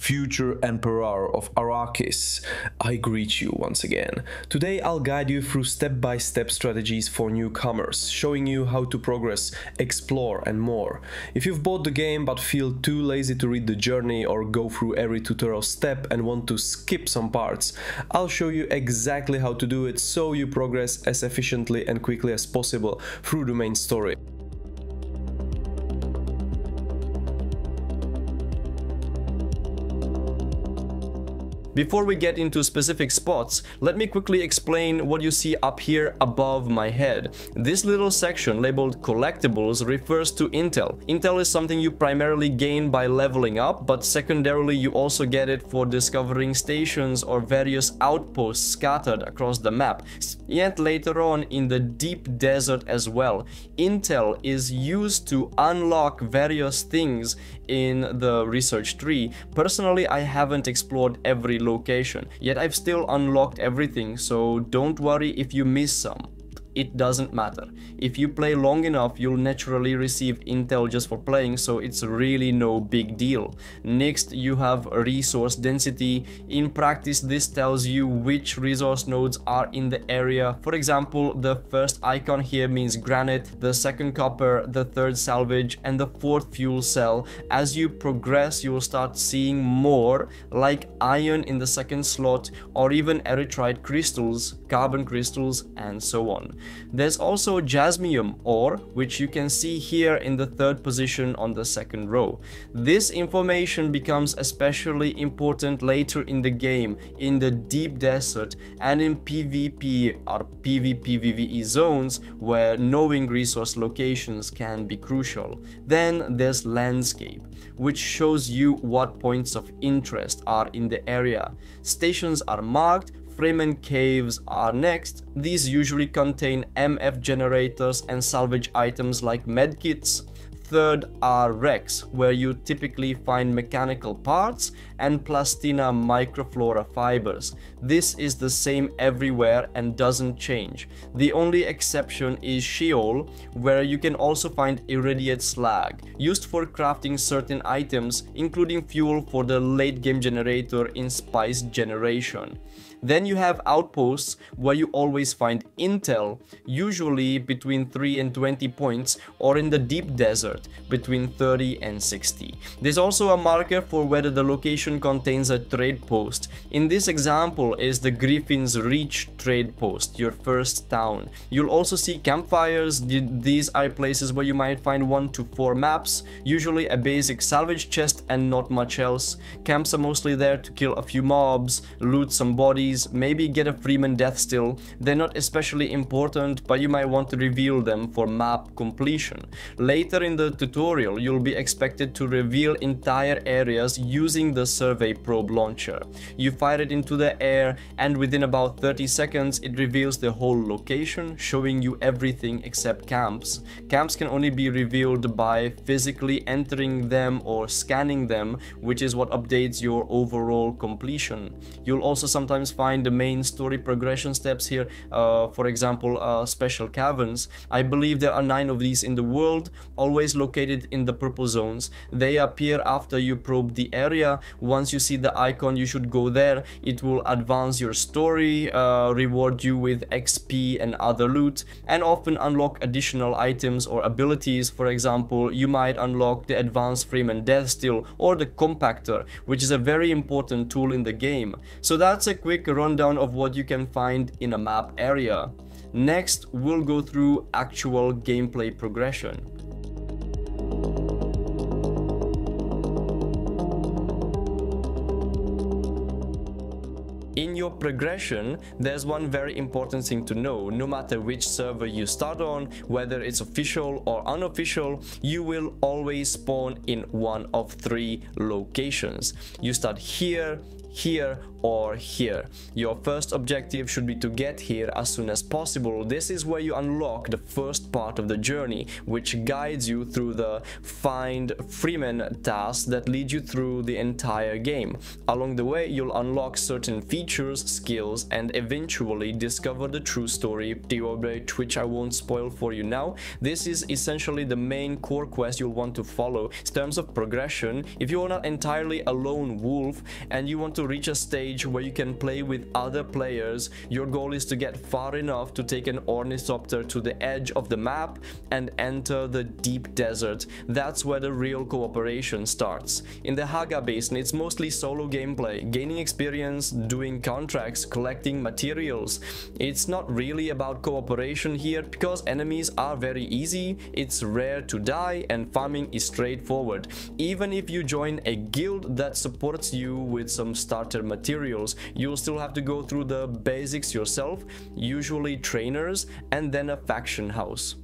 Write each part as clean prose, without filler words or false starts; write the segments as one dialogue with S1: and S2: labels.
S1: future Emperor of Arrakis, I greet you once again. Today I'll guide you through step-by-step strategies for newcomers, showing you how to progress, explore and more. If you've bought the game but feel too lazy to read the journey or go through every tutorial step and want to skip some parts, I'll show you exactly how to do it so you progress as efficiently and quickly as possible through the main story.
S2: Before we get into specific spots, let me quickly explain what you see up here above my head. This little section labeled collectibles refers to intel. Intel is something you primarily gain by leveling up, but secondarily you also get it for discovering stations or various outposts scattered across the map. Yet later on in the deep desert as well, intel is used to unlock various things in the research tree. Personally, I haven't explored every location, yet I've still unlocked everything, so don't worry if you miss some. It doesn't matter. If you play long enough, you'll naturally receive intel just for playing, so it's really no big deal. Next, you have resource density. In practice, this tells you which resource nodes are in the area. For example, the first icon here means granite, the second copper, the third salvage, and the fourth fuel cell. As you progress, you will start seeing more, like iron in the second slot, or even erythrite crystals, carbon crystals, and so on. There's also jasmium ore, which you can see here in the third position on the second row. This information becomes especially important later in the game, in the deep desert and in PvP or PvP/PvE zones where knowing resource locations can be crucial. Then there's landscape, which shows you what points of interest are in the area. Stations are marked. Fremen caves are next. These usually contain MF generators and salvage items like medkits. Third are wrecks, where you typically find mechanical parts and plastina microflora fibers. This is the same everywhere and doesn't change. The only exception is Sheol, where you can also find irradiate slag, used for crafting certain items, including fuel for the late game generator in spice generation. Then you have outposts, where you always find intel, usually between 3 and 20 points, or in the deep desert between 30 and 60. There's also a marker for whether the location contains a trade post. In this example is the Griffin's Reach trade post, your first town. You'll also see campfires. These are places where you might find 1 to 4 maps, usually a basic salvage chest and not much else. Camps are mostly there to kill a few mobs, loot some bodies, maybe get a Freeman death still. They're not especially important, but you might want to reveal them for map completion. Later in the tutorial, you'll be expected to reveal entire areas using the survey probe launcher. You fire it into the air, and within about 30 seconds it reveals the whole location, showing you everything except camps. Camps can only be revealed by physically entering them or scanning them, which is what updates your overall completion. You'll also sometimes find the main story progression steps here, for example special caverns. I believe there are 9 of these in the world, always located in the purple zones. They appear after you probe the area. Once you see the icon, you should go there. It will advance your story, reward you with XP and other loot, and often unlock additional items or abilities. For example, you might unlock the advanced Freeman Death Steel or the Compactor, which is a very important tool in the game. So that's a quick rundown of what you can find in a map area. Next, we'll go through actual gameplay progression. In your progression, there's one very important thing to know. No matter which server you start on, whether it's official or unofficial, you will always spawn in one of 3 locations. You start here, here or here. Your first objective should be to get here as soon as possible. This is where you unlock the first part of the journey, which guides you through the Find Freeman tasks that lead you through the entire game. Along the way, you'll unlock certain features, skills, and eventually discover the true story, which I won't spoil for you now. This is essentially the main core quest you'll want to follow. In terms of progression, if you are not entirely a lone wolf and you want to reach a stage where you can play with other players, your goal is to get far enough to take an ornithopter to the edge of the map and enter the deep desert. That's where the real cooperation starts. In the Hagga Basin, it's mostly solo gameplay, gaining experience, doing contracts, collecting materials. It's not really about cooperation here because enemies are very easy, it's rare to die, and farming is straightforward. Even if you join a guild that supports you with some starter materials, you'll still have to go through the basics yourself, usually trainers and then a faction house.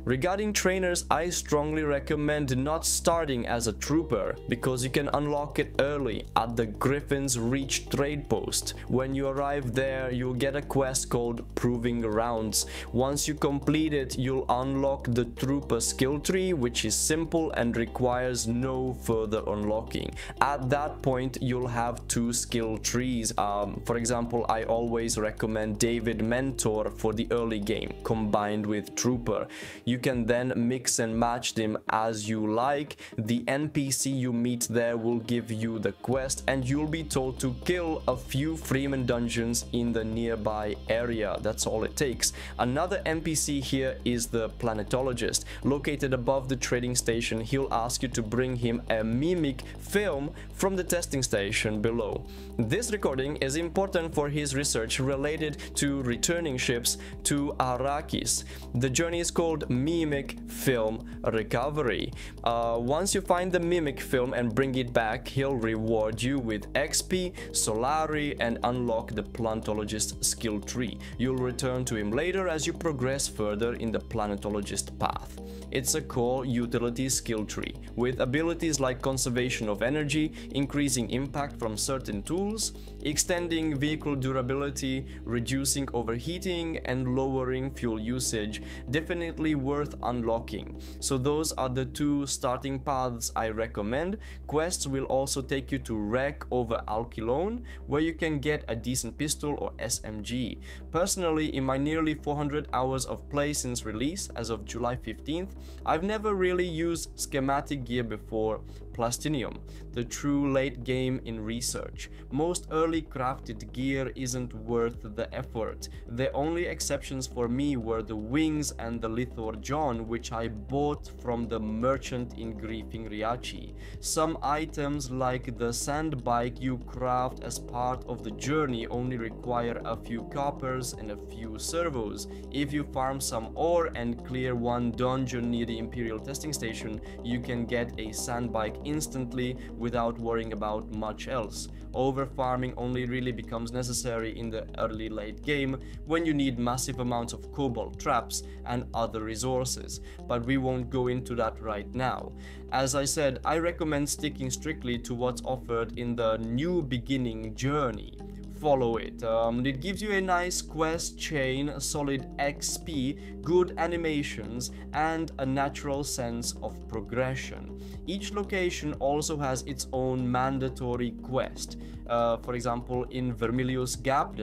S2: Regarding trainers, I strongly recommend not starting as a trooper because you can unlock it early at the Griffin's Reach trade post. When you arrive there, you'll get a quest called Proving Rounds. Once you complete it, you'll unlock the trooper skill tree, which is simple and requires no further unlocking. At that point, you'll have 2 skill trees. For example, I always recommend David Mentor for the early game combined with trooper. You can then mix and match them as you like. The NPC you meet there will give you the quest and you'll be told to kill a few Freeman dungeons in the nearby area. That's all it takes. Another NPC here is the planetologist. Located above the trading station, he'll ask you to bring him a mimic film from the testing station below. This recording is important for his research related to returning ships to Arrakis. The journey is called Mimic Film Recovery. Once you find the mimic film and bring it back, he'll reward you with XP, Solari, and unlock the planetologist skill tree. You'll return to him later as you progress further in the planetologist path. It's a core utility skill tree with abilities like conservation of energy, increasing impact from certain tools, extending vehicle durability, reducing overheating, and lowering fuel usage. Definitely worth unlocking. So those are the 2 starting paths I recommend. Quests will also take you to Wreck over Alkilone, where you can get a decent pistol or SMG. Personally, in my nearly 400 hours of play since release as of July 15th, I've never really used schematic gear before Plastinium, the true late game in research. Most early crafted gear isn't worth the effort. The only exceptions for me were the wings and the Lithor John, which I bought from the merchant in Griefing Riachi. Some items like the sand bike you craft as part of the journey only require a few coppers and a few servos. If you farm some ore and clear one dungeon near the Imperial testing station, you can get a sand bike instantly without worrying about much else. Over farming only really becomes necessary in the early late game when you need massive amounts of cobalt traps and other resources, but we won't go into that right now. As I said, I recommend sticking strictly to what's offered in the new beginning journey. Follow it. It gives you a nice quest chain, solid XP, good animations, and a natural sense of progression. Each location also has its own mandatory quest. For example, in Vermilius Gap,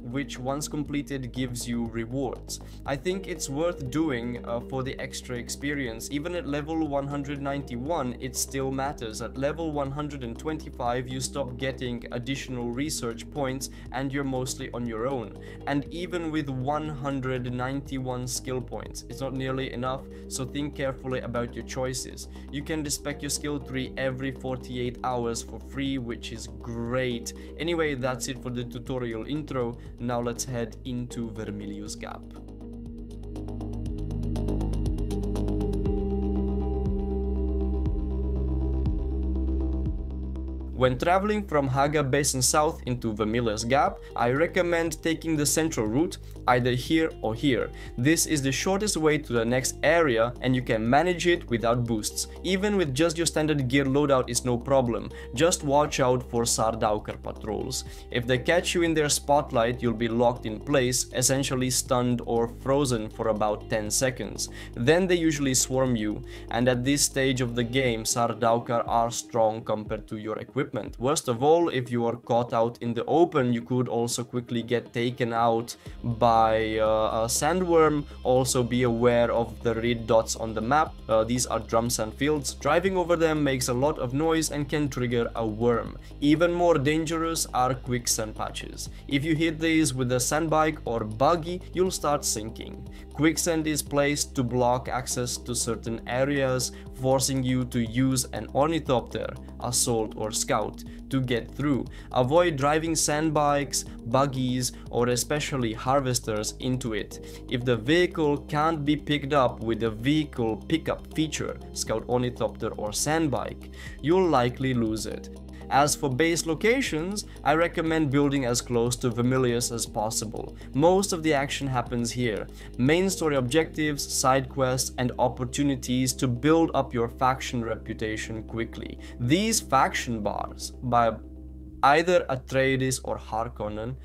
S2: which once completed gives you rewards. I think it's worth doing for the extra experience. Even at level 191, it still matters. At level 125, you stop getting additional research points and you're mostly on your own. And even with 191 skill points, it's not nearly enough, so think carefully about your choices. You can respec your skill tree every 48 hours for free, which is great. Anyway, that's it for the tutorial intro. Now let's head into Vermilius Gap. When traveling from Hagga Basin south into Vermilius Gap, I recommend taking the central route, either here or here. This is the shortest way to the next area and you can manage it without boosts. Even with just your standard gear loadout is no problem, just watch out for Sardaukar patrols. If they catch you in their spotlight, you'll be locked in place, essentially stunned or frozen for about 10 seconds. Then they usually swarm you, and at this stage of the game, Sardaukar are strong compared to your equipment. Worst of all, if you are caught out in the open, you could also quickly get taken out by a sandworm. Also be aware of the red dots on the map. These are drum sand fields. Driving over them makes a lot of noise and can trigger a worm. Even more dangerous are quicksand patches. If you hit these with a sandbike or buggy, you'll start sinking. Quicksand is placed to block access to certain areas, forcing you to use an ornithopter, assault or scout to get through. Avoid driving sandbikes, buggies or especially harvesters into it. If the vehicle can't be picked up with the vehicle pickup feature, scout ornithopter or sandbike, you'll likely lose it. As for base locations, I recommend building as close to Vermilius as possible. Most of the action happens here. Main story objectives, side quests, and opportunities to build up your faction reputation quickly. These faction bars, by either Atreides or Harkonnen,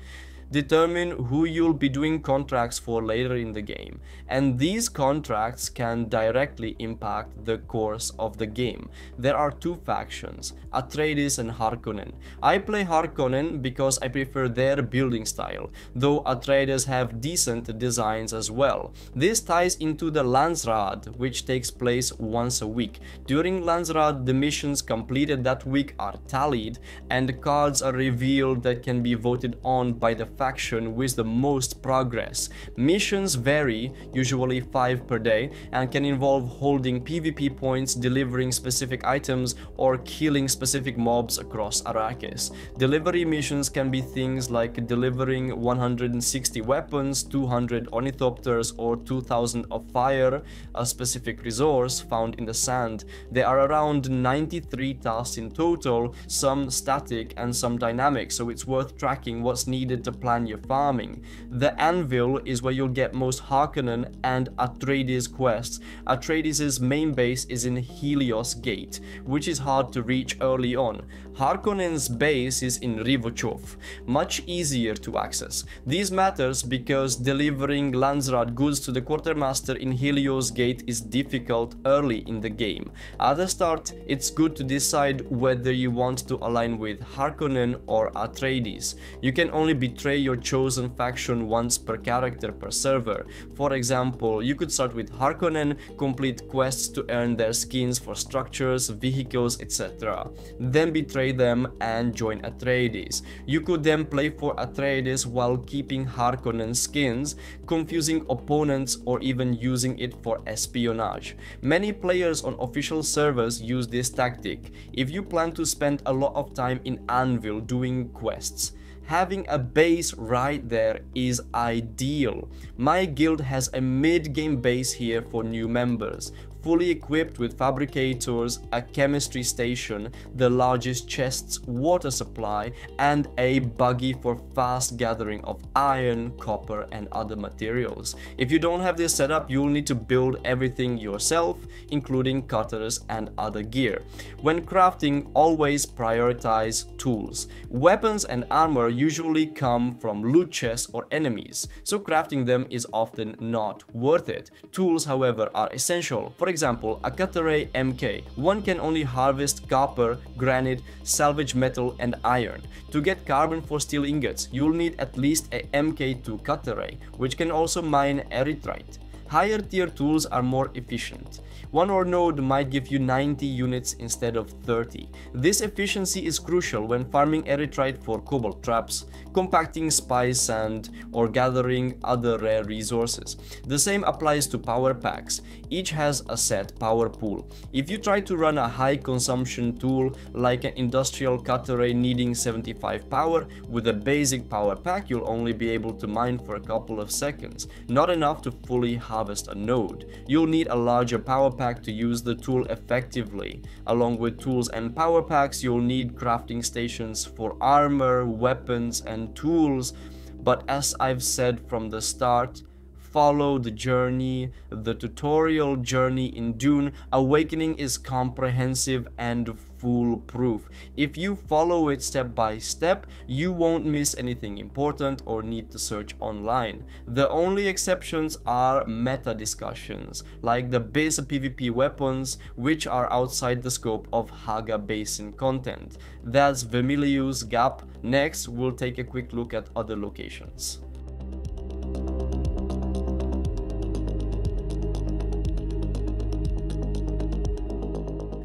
S2: determine who you'll be doing contracts for later in the game, and these contracts can directly impact the course of the game. There are two factions, Atreides and Harkonnen. I play Harkonnen because I prefer their building style, though Atreides have decent designs as well. This ties into the Landsraad, which takes place once a week. During Landsraad, the missions completed that week are tallied and cards are revealed that can be voted on by the faction with the most progress. Missions vary, usually 5 per day, and can involve holding PvP points, delivering specific items, or killing specific mobs across Arrakis. Delivery missions can be things like delivering 160 weapons, 200 ornithopters, or 2000 of fire, a specific resource found in the sand. There are around 93 tasks in total, some static and some dynamic, so it's worth tracking what's needed to plan your farming. The Anvil is where you'll get most Harkonnen and Atreides quests. Atreides' main base is in Helios Gate, which is hard to reach early on. Harkonnen's base is in Rivochov, much easier to access. This matters because delivering Landsraad goods to the quartermaster in Helios Gate is difficult early in the game. At the start, it's good to decide whether you want to align with Harkonnen or Atreides. You can only betray your chosen faction once per character per server. For example, you could start with Harkonnen, complete quests to earn their skins for structures, vehicles, etc. Then betray them and join Atreides. You could then play for Atreides while keeping Harkonnen skins, confusing opponents or even using it for espionage. Many players on official servers use this tactic. If you plan to spend a lot of time in Anvil doing quests, having a base right there is ideal. My guild has a mid-game base here for new members, fully equipped with fabricators, a chemistry station, the largest chests, water supply, and a buggy for fast gathering of iron, copper, and other materials. If you don't have this setup, you'll need to build everything yourself, including cutters and other gear. When crafting, always prioritize tools. Weapons and armor usually come from loot chests or enemies, so crafting them is often not worth it. Tools, however, are essential. For example, a Cutteray MK. One can only harvest copper, granite, salvage metal, and iron. To get carbon for steel ingots, you'll need at least a MK2 Cutteray, which can also mine Erythrite. Higher tier tools are more efficient. One ore node might give you 90 units instead of 30. This efficiency is crucial when farming Erythrite for cobalt traps, compacting spice sand, or gathering other rare resources. The same applies to power packs. Each has a set power pool. If you try to run a high consumption tool like an industrial Cutteray needing 75 power, with a basic power pack you'll only be able to mine for a couple of seconds, not enough to fully harvest harvest a node. You'll need a larger power pack to use the tool effectively. Along with tools and power packs, you'll need crafting stations for armor, weapons, and tools. But as I've said from the start, follow the journey, the tutorial journey in Dune. Awakening is comprehensive and foolproof. If you follow it step by step, you won't miss anything important or need to search online. The only exceptions are meta discussions, like the basic PvP weapons, which are outside the scope of Hagga Basin content. That's Vermilius Gap. Next, we'll take a quick look at other locations.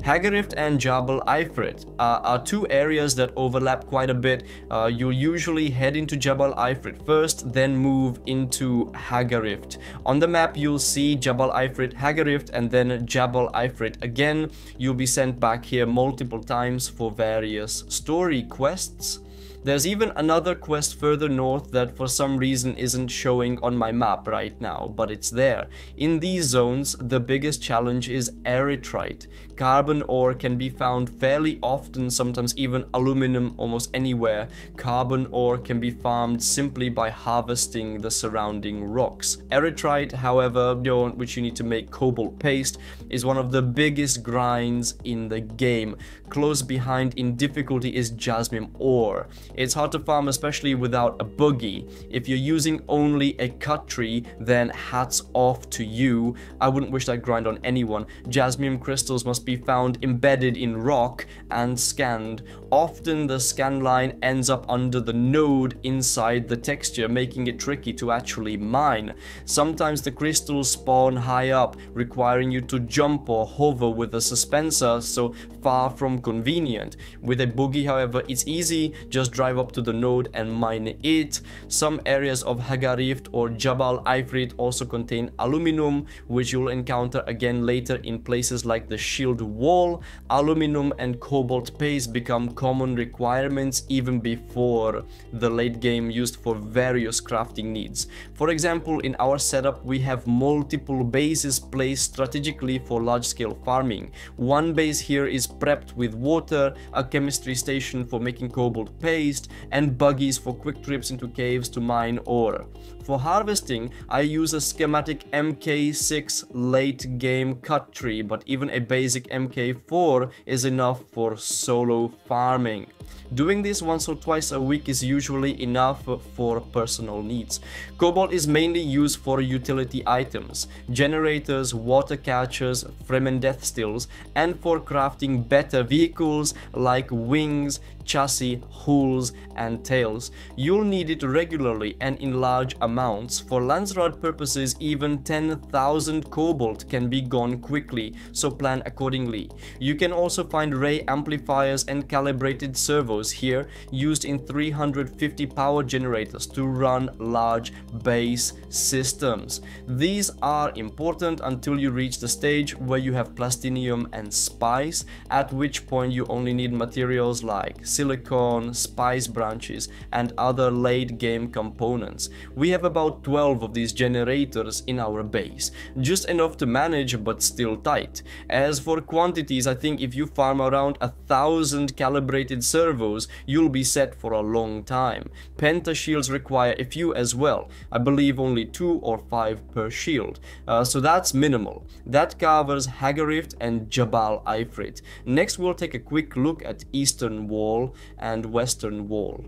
S2: Hagga and Jabal Eifrit are two areas that overlap quite a bit. You'll usually head into Jabal Eifrit first, then move into Hagga. On the map, you'll see Jabal Eifrit, Hagga, and then Jabal Eifrit again. You'll be sent back here multiple times for various story quests. There's even another quest further north that for some reason isn't showing on my map right now, but it's there. In these zones, the biggest challenge is Eifrit. Carbon ore can be found fairly often, sometimes even aluminum almost anywhere. Carbon ore can be farmed simply by harvesting the surrounding rocks. Eifrit, however, which you need to make cobalt paste, is one of the biggest grinds in the game. Close behind in difficulty is jasmine ore. It's hard to farm, especially without a buggy. If you're using only a cut tree, then hats off to you. I wouldn't wish that grind on anyone. Jasmine crystals must be found embedded in rock and scanned. Often the scan line ends up under the node inside the texture, making it tricky to actually mine. Sometimes the crystals spawn high up, requiring you to jump or hover with a suspensor, so far from convenient. With a buggy, however, it's easy. Just drive up to the node and mine it. Some areas of Hagga or Jabal Eifrit also contain aluminum, which you'll encounter again later in places like the shield wall. Aluminum and cobalt paste become common requirements even before the late game, used for various crafting needs. For example, in our setup we have multiple bases placed strategically for large-scale farming. One base here is prepped with water, a chemistry station for making cobalt paste, and buggies for quick trips into caves to mine ore. For harvesting, I use a schematic MK6 late game cut tree, but even a basic MK4 is enough for solo farming. Doing this once or twice a week is usually enough for personal needs. Cobalt is mainly used for utility items, generators, water catchers, Fremen death stills, and for crafting better vehicles like wings, chassis, hulls, and tails. You'll need it regularly and in large amounts. For Landsraad purposes, even 10,000 cobalt can be gone quickly, so plan accordingly. You can also find ray amplifiers and calibrated servos here, used in 350 power generators to run large base systems. These are important until you reach the stage where you have plastinium and spice, at which point you only need materials like silicon, spice branches, and other late game components. We have about 12 of these generators in our base, just enough to manage but still tight. As for quantities, I think if you farm around 1,000 calibrated servos, you'll be set for a long time. Penta shields require a few as well. I believe only 2 or 5 per shield, so that's minimal. That covers Hagga and Jabal Eifrit. Next we'll take a quick look at Eastern Wall and Western Wall.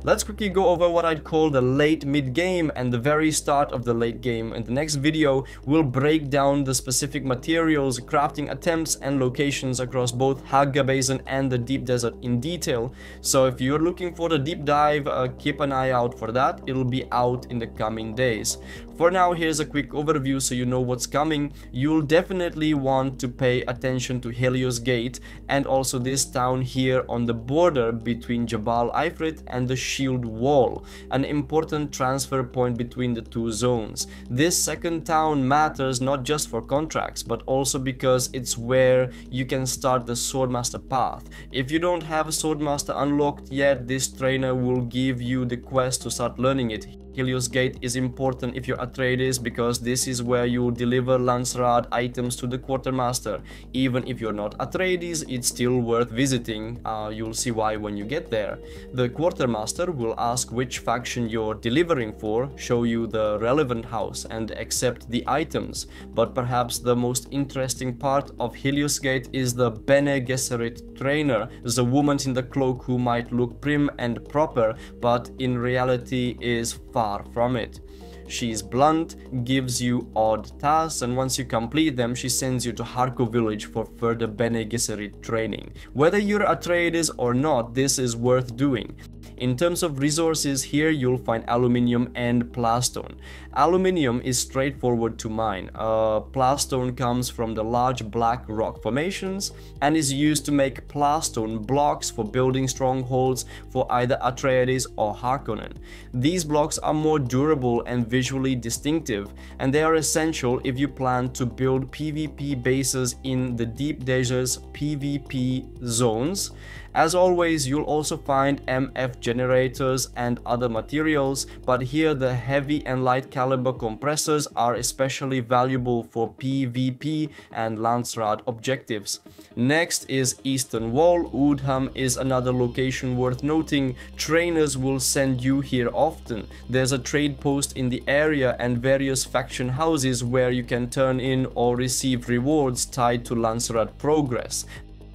S2: Let's quickly go over what I'd call the late mid-game and the very start of the late game. In the next video, we'll break down the specific materials, crafting attempts, and locations across both Hagga Basin and the Deep Desert in detail. So if you're looking for the deep dive, keep an eye out for that. It'll be out in the coming days. For now, here's a quick overview so you know what's coming. You'll definitely want to pay attention to Helios Gate and also this town here on the border between Jabal Eifrit and the shield wall, an important transfer point between the two zones. This second town matters not just for contracts, but also because it's where you can start the Swordmaster path. If you don't have a Swordmaster unlocked yet, this trainer will give you the quest to start learning it. Helios Gate is important if you're Atreides, because this is where you deliver Landsraad items to the Quartermaster. Even if you're not Atreides, it's still worth visiting. You'll see why when you get there. The Quartermaster will ask which faction you're delivering for, show you the relevant house, and accept the items. But perhaps the most interesting part of Helios Gate is the Bene Gesserit trainer, the woman in the cloak who might look prim and proper, but in reality is far from it. She's blunt, gives you odd tasks, and once you complete them, she sends you to Harko village for further Bene Gesserit training. Whether you're Atreides or not, this is worth doing. In terms of resources, here you'll find aluminium and plastone. Aluminium is straightforward to mine. Plastone comes from the large black rock formations and is used to make plastone blocks for building strongholds for either Atreides or Harkonnen. These blocks are more durable and visually distinctive, and they are essential if you plan to build PvP bases in the deep deserts PvP zones. As always, you'll also find MF generators and other materials, but here the heavy and light caliber compressors are especially valuable for PvP and Landsraad objectives. Next is Eastern Wall. Udham is another location worth noting. Trainers will send you here often. There's a trade post in the area and various faction houses where you can turn in or receive rewards tied to Landsraad progress.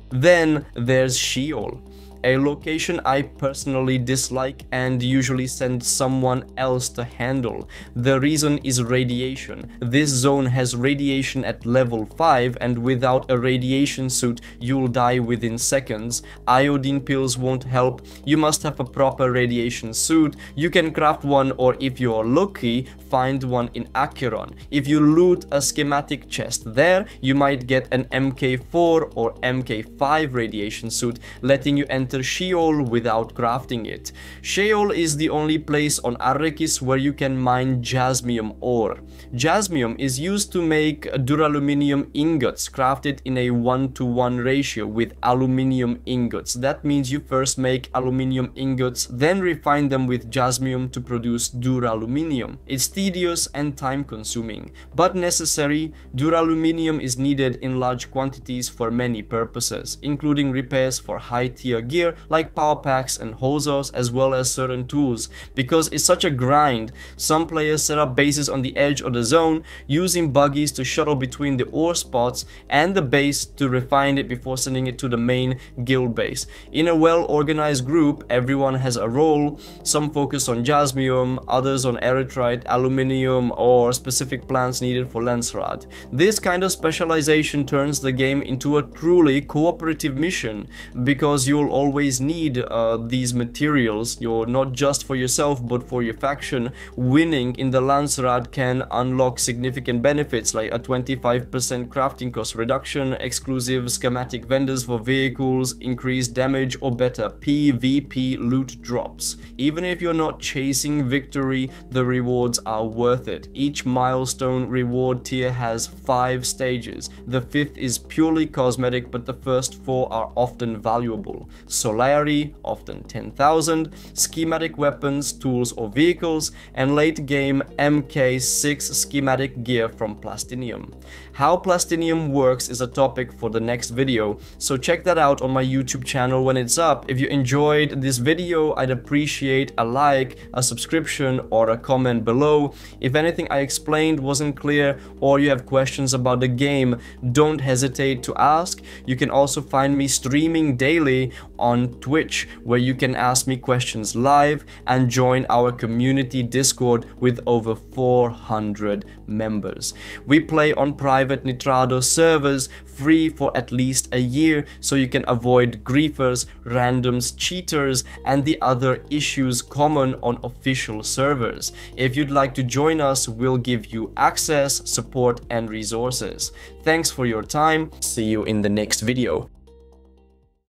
S2: Then there's Sheol, a location I personally dislike and usually send someone else to handle. The reason is radiation. This zone has radiation at level 5, and without a radiation suit you'll die within seconds. Iodine pills won't help. You must have a proper radiation suit. You can craft one, or if you're lucky, find one in Acheron. If you loot a schematic chest there, you might get an MK4 or MK5 radiation suit, letting you enter Sheol without crafting it. Sheol is the only place on Arrakis where you can mine jasmium ore. Jasmium is used to make duraluminium ingots, crafted in a 1:1 ratio with aluminium ingots. That means you first make aluminium ingots, then refine them with jasmium to produce duraluminium. It's tedious and time consuming, but necessary. Duraluminium is needed in large quantities for many purposes, including repairs for high tier gear like power packs and hosers, as well as certain tools. Because it's such a grind, some players set up bases on the edge of the zone, using buggies to shuttle between the ore spots and the base to refine it before sending it to the main guild base. In a well-organized group, everyone has a role. Some focus on jasmium, others on erythrite, aluminium, or specific plants needed for Landsraad. This kind of specialization turns the game into a truly cooperative mission, because you'll always need these materials. You're not just for yourself but for your faction. Winning in the Landsraad can unlock significant benefits like a 25% crafting cost reduction, exclusive schematic vendors for vehicles, increased damage, or better PvP loot drops. Even if you're not chasing victory, the rewards are worth it. Each milestone reward tier has 5 stages. The 5th is purely cosmetic, but the first 4 are often valuable. Solari, often 10,000, schematic weapons, tools or vehicles, and late game MK6 schematic gear from Plastinium. How Plastinium works is a topic for the next video, so check that out on my YouTube channel when it's up. If you enjoyed this video, I'd appreciate a like, a subscription, or a comment below. If anything I explained wasn't clear, or you have questions about the game, don't hesitate to ask. You can also find me streaming daily on Twitch, where you can ask me questions live and join our community Discord with over 400 members. We play on private Nitrado servers, free for at least a year, so you can avoid griefers, randoms, cheaters, and the other issues common on official servers. If you'd like to join us, we'll give you access, support, and resources. Thanks for your time. See you in the next video.